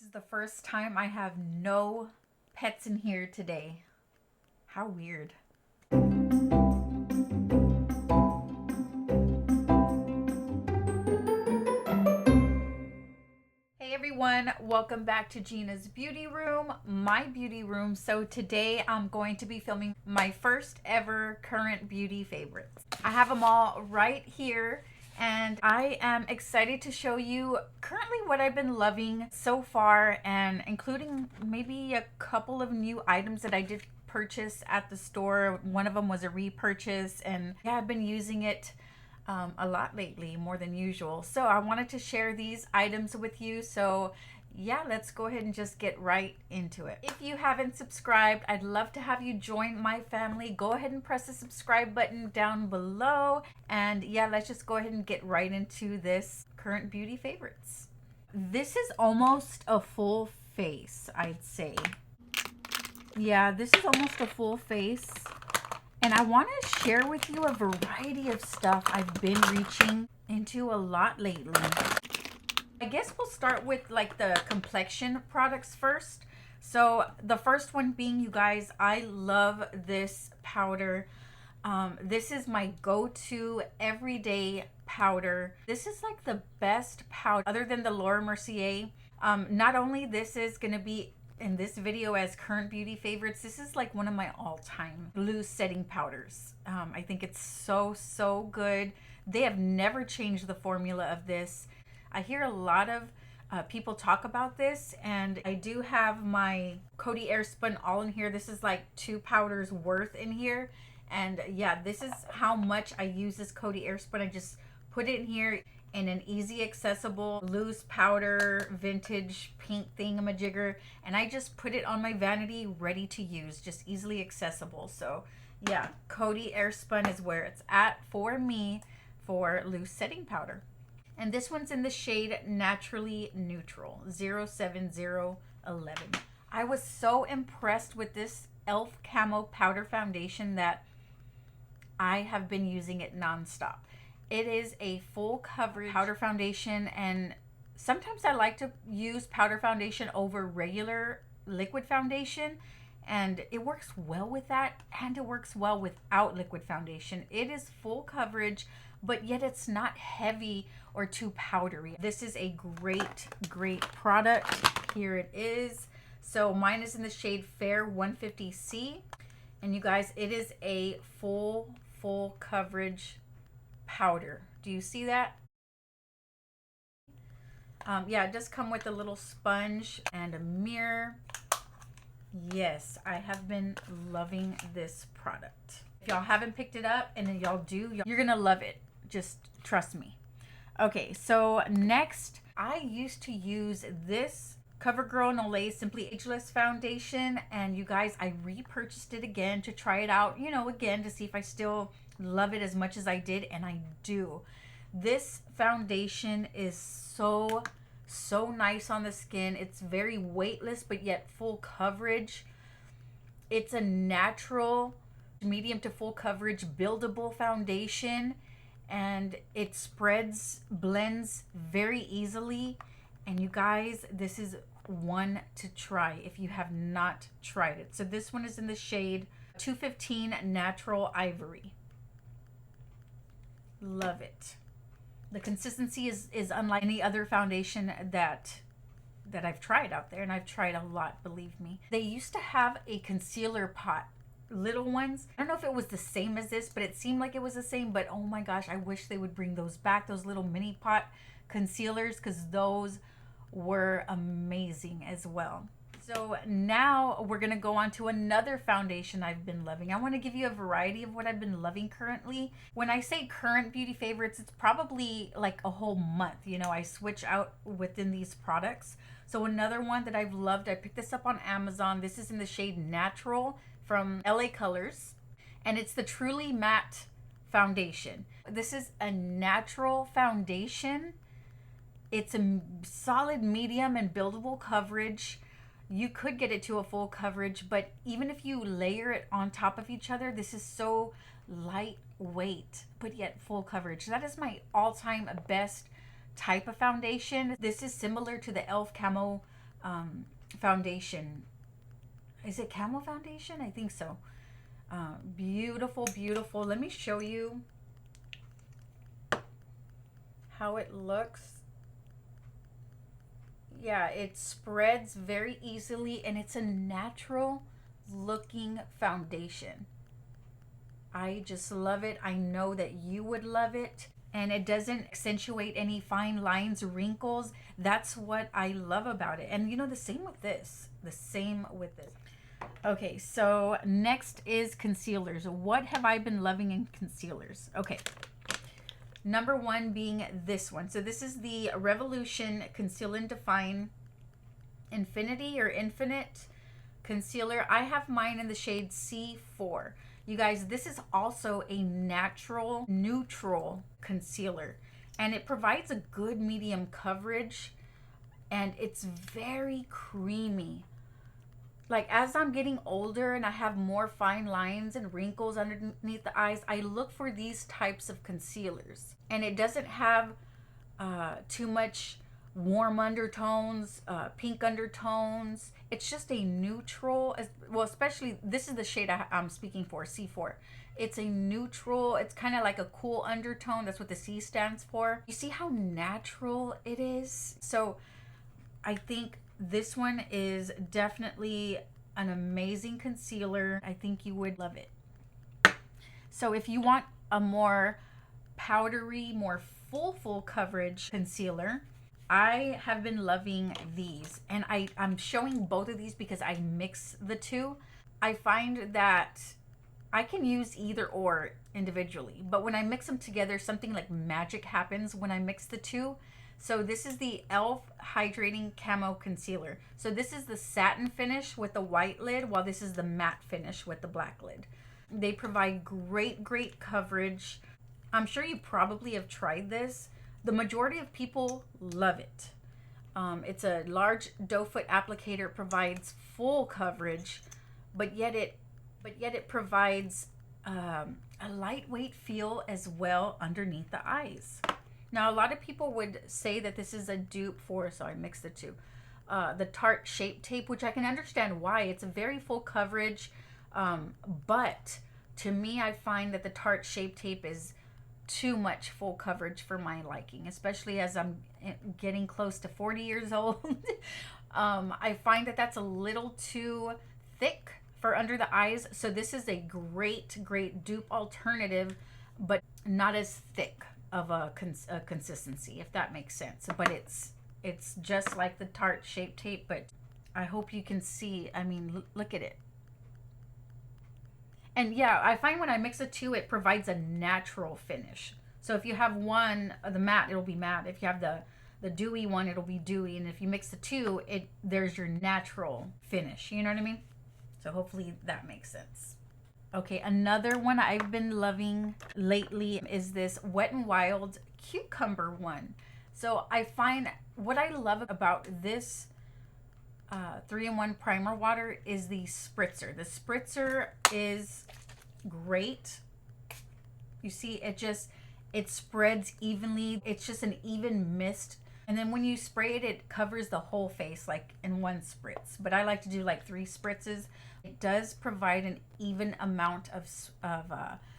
is the first time I have no pets in here today. How weird. Hey everyone, welcome back to Gina's Beauty Room, my beauty room. So today I'm going to be filming my first ever current beauty favorites. I have them all right here. And I am excited to show you currently what I've been loving so far, and including maybe a couple of new items that I did purchase at the store. One of them was a repurchase, and yeah, I've been using it a lot lately, more than usual. So I wanted to share these items with you. So yeah, let's go ahead and just get right into it. If you haven't subscribed, I'd love to have you join my family. Go ahead and press the subscribe button down below. And yeah, let's just go ahead and get right into this current beauty favorites. This is almost a full face, I'd say. Yeah, this is almost a full face. And I want to share with you a variety of stuff I've been reaching into a lot lately. I guess we'll start with like the complexion products first. So the first one being, you guys, I love this powder. This is my go-to everyday powder. This is like the best powder other than the Laura Mercier. Not only this is going to be in this video as current beauty favorites, this is like one of my all-time loose setting powders. I think it's so good. They have never changed the formula of this. I hear a lot of people talk about this, and I do have my Coty Airspun all in here. This is like 2 powders worth in here. And yeah, this is how much I use this Coty Airspun. I just put it in here in an easy accessible loose powder vintage pink thingamajigger, and I just put it on my vanity ready to use, just easily accessible. So yeah, Coty Airspun is where it's at for me for loose setting powder. And this one's in the shade Naturally Neutral 07011. I was so impressed with this E.l.f Camo Powder Foundation that I have been using it nonstop. It is a full coverage powder foundation, and sometimes I like to use powder foundation over regular liquid foundation, and it works well with that, and it works well without liquid foundation. It is full coverage, but yet it's not heavy or too powdery. This is a great product. Here it is. So mine is in the shade Fair 150C, and you guys, it is a full coverage powder. Do you see that? Yeah, it does come with a little sponge and a mirror. Yes, I have been loving this product. If y'all haven't picked it up, and y'all do, you're gonna love it. Just trust me. Okay, so next, I used to use this Covergirl and Olay Simply Ageless foundation, and you guys, I repurchased it again to try it out, you know, again to see if I still love it as much as I did, and I do. This foundation is so nice on the skin. It's very weightless, but yet full coverage. It's a natural medium to full coverage buildable foundation, and it blends very easily. And you guys, this is one to try if you have not tried it. So this one is in the shade 215 Natural Ivory. Love it. The consistency is unlike any other foundation that I've tried out there, and I've tried a lot, believe me. They used to have a concealer pot, little ones. I don't know if it was the same as this, but it seemed like it was the same. But oh my gosh, I wish they would bring those back, those little mini pot concealers, because those were amazing as well. So now we're gonna go on to another foundation I've been loving. I want to give you a variety of what I've been loving currently. When I say current beauty favorites, it's probably like a whole month. You know, I switch out within these products. So another one that I've loved, I picked this up on Amazon. This is in the shade Natural from LA Colors, and it's the Truly Matte Foundation. This is a natural foundation. It's a solid medium and buildable coverage. You could get it to a full coverage, but even if you layer it on top of each other, this is so lightweight, but yet full coverage. That is my all-time best type of foundation. This is similar to the E.l.f Camo foundation. Is it Camo foundation? I think so. Beautiful, beautiful. Let me show you how it looks. Yeah, it spreads very easily, and it's a natural looking foundation. I just love it. I know that you would love it, and it doesn't accentuate any fine lines, wrinkles. That's what I love about it. And you know, the same with this. The same with this. Okay, so next is concealers. What have I been loving in concealers? Okay. Number one being this one. So this is the Revolution Conceal and Define Infinity or Infinite Concealer. I have mine in the shade C4. You guys, this is also a natural, neutral concealer. And it provides a good medium coverage. And it's very creamy. Like, as I'm getting older and I have more fine lines and wrinkles underneath the eyes, I look for these types of concealers. And it doesn't have too much warm undertones, pink undertones. It's just a neutral, well, especially, this is the shade I'm speaking for, C4. It's a neutral, it's kind of like a cool undertone. That's what the C stands for. You see how natural it is? So I think this one is definitely an amazing concealer. I think you would love it. So if you want a more powdery, more full coverage concealer, I have been loving these. And I'm showing both of these because I mix the two. I find that I can use either or individually, but when I mix them together, something like magic happens when I mix the two. So this is the E.l.f. Hydrating Camo Concealer. So this is the satin finish with the white lid, while this is the matte finish with the black lid. They provide great coverage. I'm sure you probably have tried this. The majority of people love it. It's a large doe foot applicator. It provides full coverage, but yet it provides a lightweight feel as well underneath the eyes. Now, a lot of people would say that this is a dupe for, so I mixed the two, the Tarte Shape Tape, which I can understand why. It's a very full coverage, but to me, I find that the Tarte Shape Tape is too much full coverage for my liking, especially as I'm getting close to 40 years old. I find that that's a little too thick for under the eyes, so this is a great dupe alternative, but not as thick of a consistency, if that makes sense. But it's just like the Tarte Shape Tape, but I hope you can see. I mean, look at it. And yeah, I find when I mix the two, it provides a natural finish. So if you have one, the matte, it'll be matte. If you have the dewy one, it'll be dewy. And if you mix the two, there's your natural finish. You know what I mean? So hopefully that makes sense. Okay, another one I've been loving lately is this Wet n Wild Cucumber one. So I find what I love about this 3-in-1 primer water is the spritzer. The spritzer is great. You see, it spreads evenly. It's just an even mist. And then when you spray it, it covers the whole face like in one spritz. But I like to do like 3 spritzes. It does provide an even amount of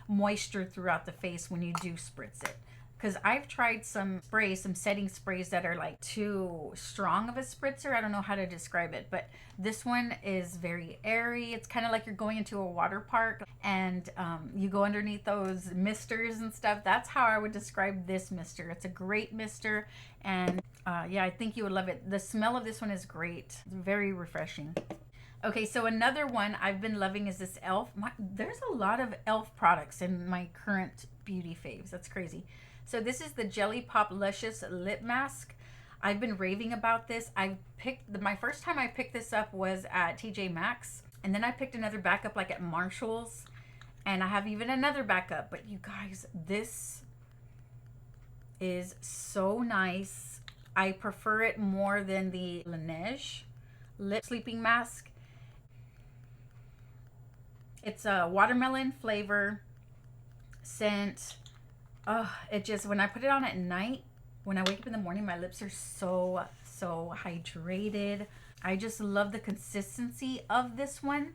moisture throughout the face when you do spritz it. Because I've tried some sprays, some setting sprays that are like too strong of a spritzer. I don't know how to describe it, but this one is very airy. It's kind of like you're going into a water park and you go underneath those misters and stuff. That's how I would describe this mister. It's a great mister, and yeah, I think you would love it. The smell of this one is great. It's very refreshing. Okay, so another one I've been loving is this E.l.f. There's a lot of E.l.f. products in my current beauty faves. That's crazy. So this is the Jelly Pop Luscious Lip Mask. I've been raving about this. My first time I picked this up was at TJ Maxx, and then I picked another backup like at Marshall's, and I have even another backup. But you guys, this is so nice. I prefer it more than the Laneige Lip Sleeping Mask. It's a watermelon flavor scent. Oh, it just, when I put it on at night, when I wake up in the morning, my lips are so hydrated. I just love the consistency of this one.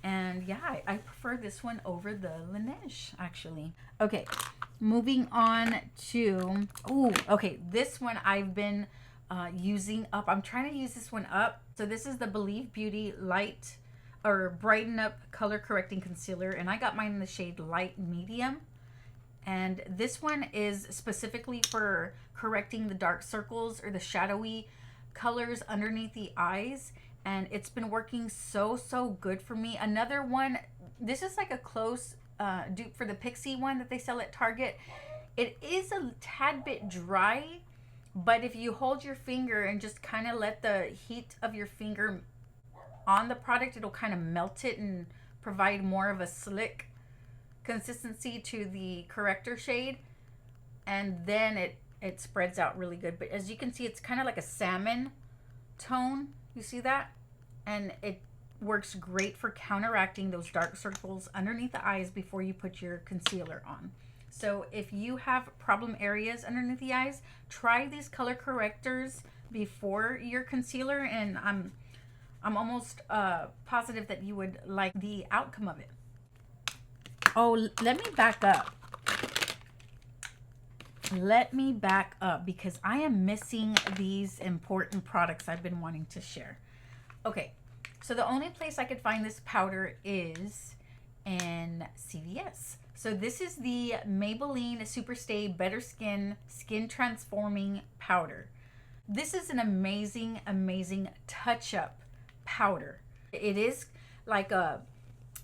And yeah, I prefer this one over the Laneige, actually. Okay, moving on to, oh, okay, this one I've been using up. I'm trying to use this one up. So this is the Believe Beauty Light or Brighten Up Color Correcting Concealer. And I got mine in the shade Light Medium. And this one is specifically for correcting the dark circles or the shadowy colors underneath the eyes. And it's been working so good for me. Another one, this is like a close dupe for the Pixie one that they sell at Target. It is a tad bit dry, but if you hold your finger and just kind of let the heat of your finger on the product, it'll kind of melt it and provide more of a slick consistency to the corrector shade. And then it spreads out really good. But as you can see, it's kind of like a salmon tone. You see that? And it works great for counteracting those dark circles underneath the eyes before you put your concealer on. So if you have problem areas underneath the eyes, try these color correctors before your concealer, and I'm almost positive that you would like the outcome of it. Oh, let me back up. Let me back up because I am missing these important products I've been wanting to share. Okay, so the only place I could find this powder is in CVS. So this is the Maybeline Superstay Better Skin Transforming Powder. This is an amazing touch-up powder. It is like a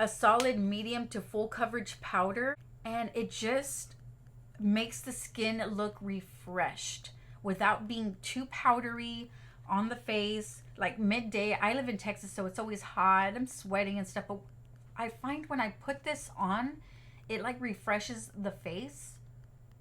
solid medium to full coverage powder, and it just makes the skin look refreshed without being too powdery on the face. Like midday, I live in Texas, so it's always hot. I'm sweating and stuff, but I find when I put this on, it like refreshes the face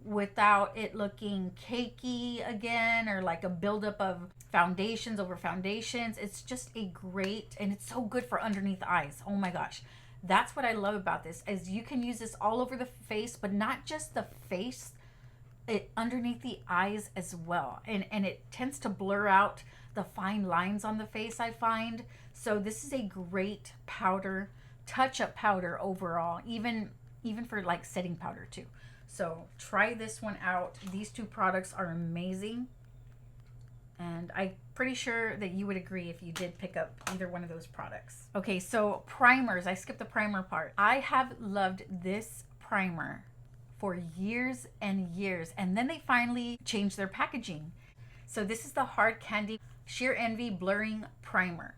without it looking cakey again or like a buildup of foundations over foundations. It's just a great, and it's so good for underneath the eyes. Oh my gosh. That's what I love about this, is you can use this all over the face, but not just the face, it underneath the eyes as well. And it tends to blur out the fine lines on the face, I find. So this is a great powder, touch-up powder overall, even for like setting powder too. So try this one out. These two products are amazing. And I'm pretty sure that you would agree if you did pick up either one of those products. Okay, so primers. I skipped the primer part. I have loved this primer for years and years. And then they finally changed their packaging. So this is the Hard Candy Sheer Envy Blurring Primer.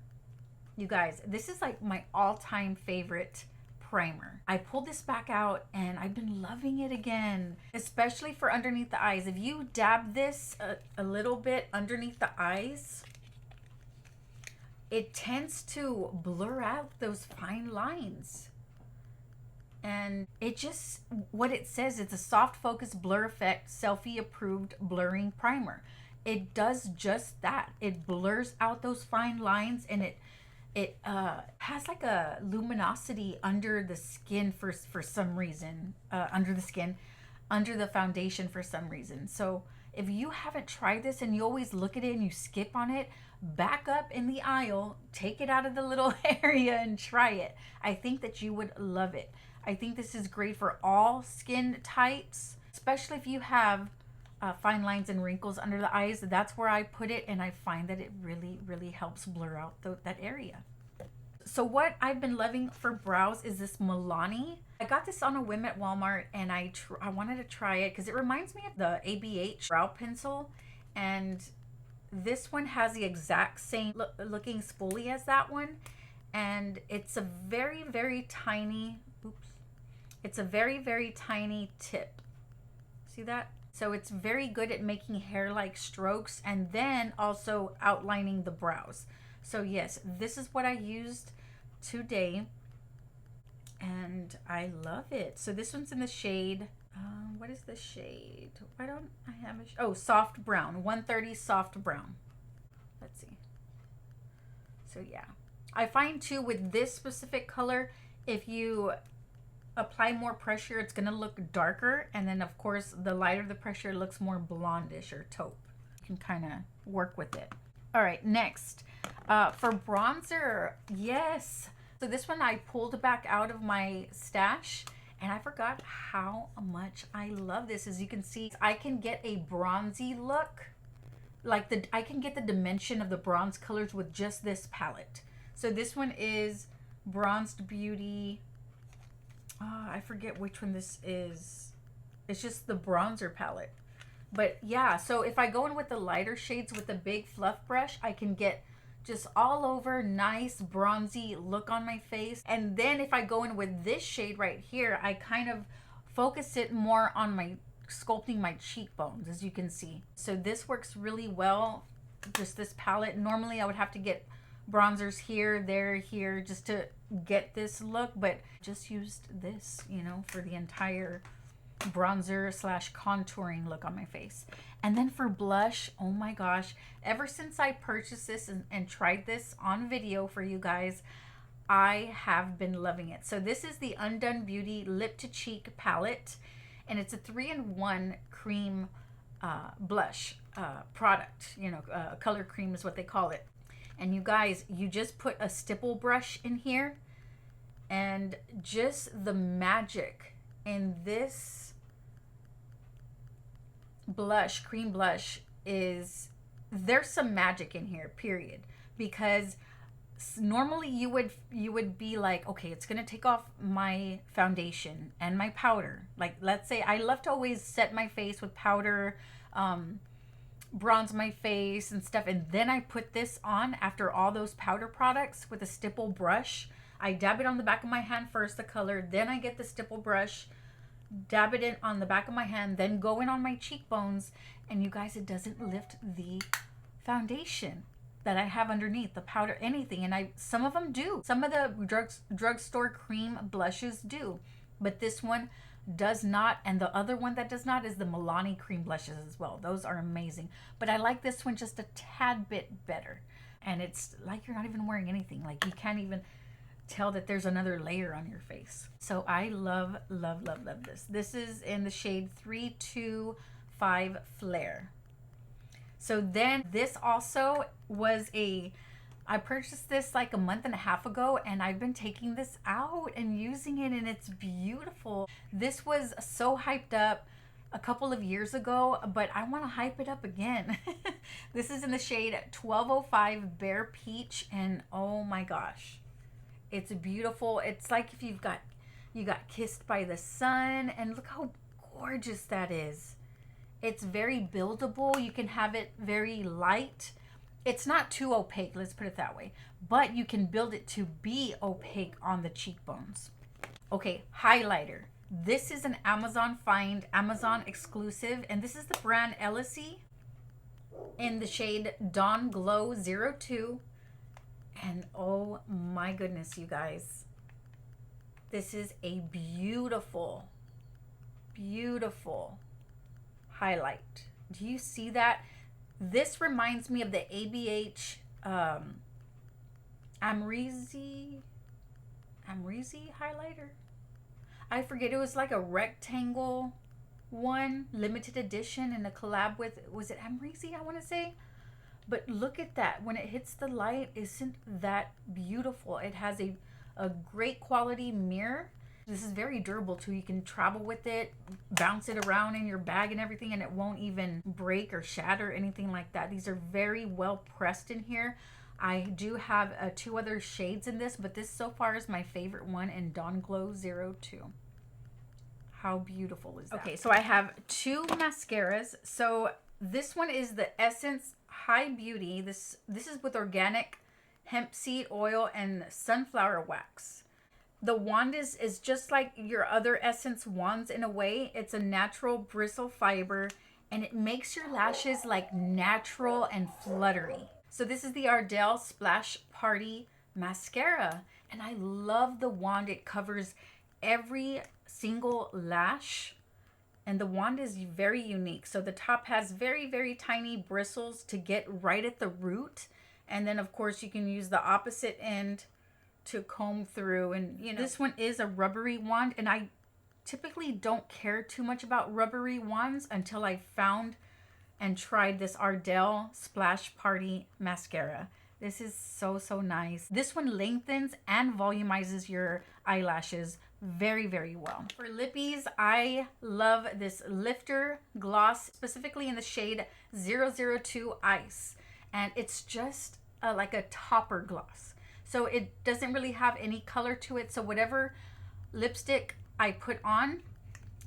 You guys, this is like my all-time favorite primer. I pulled this back out and I've been loving it again, especially for underneath the eyes. If you dab this a little bit underneath the eyes, it tends to blur out those fine lines. And it just, what it says, it's a soft focus blur effect, selfie approved blurring primer. It does just that. It blurs out those fine lines, and it has like a luminosity under the skin for some reason, under the foundation for some reason. So if you haven't tried this and you always look at it and you skip on it, back up in the aisle, take it out of the little area and try it. I think that you would love it. I think this is great for all skin types, especially if you have fine lines and wrinkles under the eyes. That's where I put it, and I find that it really helps blur out that area. So what I've been loving for brows is this Milani. I got this on a whim at Walmart, and I wanted to try it because it reminds me of the ABH brow pencil, and this one has the exact same looking spoolie as that one, and it's a very tiny, it's a very tiny tip. See that? So it's very good at making hair-like strokes and then also outlining the brows. So yes, this is what I used today, and I love it. So this one's in the shade, what is the shade? Why don't I have a, oh, soft brown, 130 soft brown. Let's see. So yeah, I find too with this specific color, if you apply more pressure, it's gonna look darker, and then of course the lighter the pressure, it looks more blondish or taupe. You can kind of work with it. All right, next, for bronzer, yes. So this one I pulled back out of my stash, and I forgot how much I love this. As you can see, I can get a bronzy look. Like I can get the dimension of the bronze colors with just this palette. So this one is Bronzed Beauty. I forget which one this is. It's just the bronzer palette. But yeah, so if I go in with the lighter shades with the big fluff brush, I can get just all over nice bronzy look on my face. And then if I go in with this shade right here, I kind of focus it more on my sculpting my cheekbones, as you can see. So this works really well, just this palette. Normally I would have to get bronzers here, there, here, just to get this look, but just used this, you know, for the entire bronzer slash contouring look on my face. And then for blush, oh my gosh, ever since I purchased this and tried this on video for you guys, I have been loving it. So this is the Undone Beauty Lip to Cheek palette, and it's a 3-in-1 cream blush product, you know, color cream is what they call it. And you guys, you just put a stipple brush in here, and just the magic in this blush, cream blush, is there's some magic in here, period. Because normally you would be like, okay, it's gonna take off my foundation and my powder. Like, let's say I love to always set my face with powder, bronze my face and stuff, and then I put this on after all those powder products with a stipple brush. I dab it on the back of my hand first, the color, then I get the stipple brush, dab it in on the back of my hand, then go in on my cheekbones, and you guys, it doesn't lift the foundation that I have underneath, the powder, anything. And some of them do. Some of the drugstore cream blushes do, but this one does not. And the other one that does not is the Milani cream blushes as well. Those are amazing, but I like this one just a tad bit better. And it's like you're not even wearing anything. Like you can't even tell that there's another layer on your face. So I love, love, love, love this. This is in the shade 325 Flare. So then this also was I purchased this like a month and a half ago, and I've been taking this out and using it, and it's beautiful. This was so hyped up a couple of years ago, but I want to hype it up again. This is in the shade 1205 Bare Peach, and oh my gosh, it's beautiful. It's like if you got kissed by the sun, and look how gorgeous that is. It's very buildable. You can have it very light. It's not too opaque, let's put it that way, but you can build it to be opaque on the cheekbones. Okay, highlighter. This is an Amazon find, Amazon exclusive, and this is the brand ELLESY in the shade Dawn Glow 02. And oh my goodness, you guys, this is a beautiful, beautiful highlight. Do you see that? This reminds me of the ABH Amrezy highlighter. I forget, it was like a rectangle one, limited edition, and a collab with, was it Amrezy, I want to say? But look at that. When it hits the light, isn't that beautiful? It has a great quality mirror. This is very durable too. You can travel with it, bounce it around in your bag and everything, and it won't even break or shatter, anything like that. These are very well pressed in here. I do have 2 other shades in this, but this so far is my favorite one in Dawn Glow 02. How beautiful is that? Okay, so I have 2 mascaras. So this one is the Essence High Beauty. This is with organic hemp seed oil and sunflower wax. The wand is just like your other Essence wands in a way. It's a natural bristle fiber, and it makes your lashes like natural and fluttery. So this is the Ardell Splash Party Mascara, and I love the wand. It covers every single lash, and the wand is very unique. So the top has very, very tiny bristles to get right at the root, and then of course you can use the opposite end to comb through. And you know, this one is a rubbery wand, and I typically don't care too much about rubbery wands until I found and tried this Ardell Splash Party mascara. This is so, so nice. This one lengthens and volumizes your eyelashes very, very well. For lippies, I love this Lifter Gloss, specifically in the shade 002 Ice. And it's just like a topper gloss. So it doesn't really have any color to it. So whatever lipstick I put on,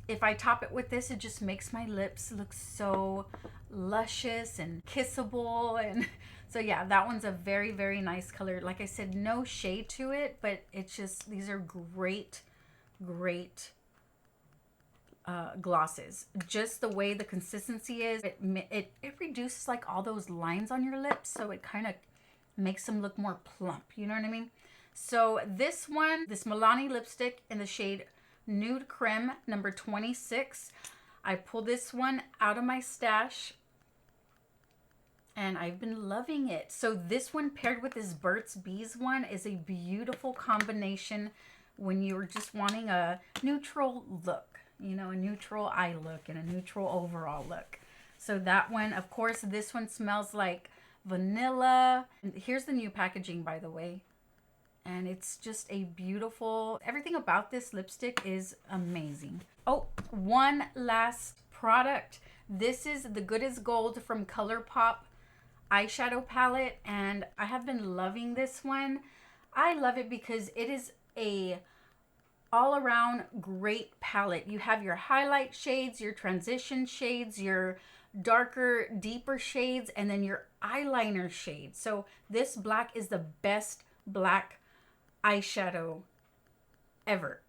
if I top it with this, it just makes my lips look so luscious and kissable. And so yeah, that one's a very, very nice color. Like I said, no shade to it, but it's just, these are great glosses. Just the way the consistency is, it reduces like all those lines on your lips, so it kind of makes them look more plump, you know what I mean? So this one, this Milani lipstick in the shade Nude Crème number 26, I pulled this one out of my stash and I've been loving it. So this one paired with this Burt's Bees one is a beautiful combination when you're just wanting a neutral look, you know, a neutral eye look and a neutral overall look. So that one, of course, this one smells like vanilla. And here's the new packaging, by the way. And it's just a beautiful, everything about this lipstick is amazing. Oh, one last product. This is the Good as Gold from ColourPop eyeshadow palette, and I have been loving this one. I love it because it is a all-around great palette. You have your highlight shades, your transition shades, your darker, deeper shades, and then your eyeliner shades. So this black is the best black eyeshadow ever.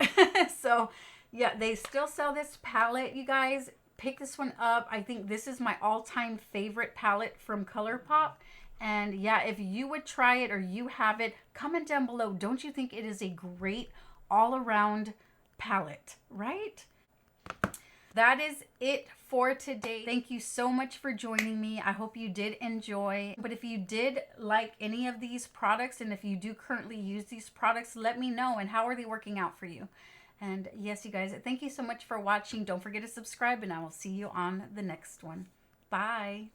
So yeah, they still sell this palette, you guys. Pick this one up. I think this is my all-time favorite palette from ColourPop. And yeah, if you would try it or you have it, comment down below. Don't you think it is a great all-around palette, right? That is it for today. Thank you so much for joining me. I hope you did enjoy. But if you did like any of these products, and if you do currently use these products, let me know. And how are they working out for you? And yes, you guys, thank you so much for watching. Don't forget to subscribe, and I will see you on the next one. Bye.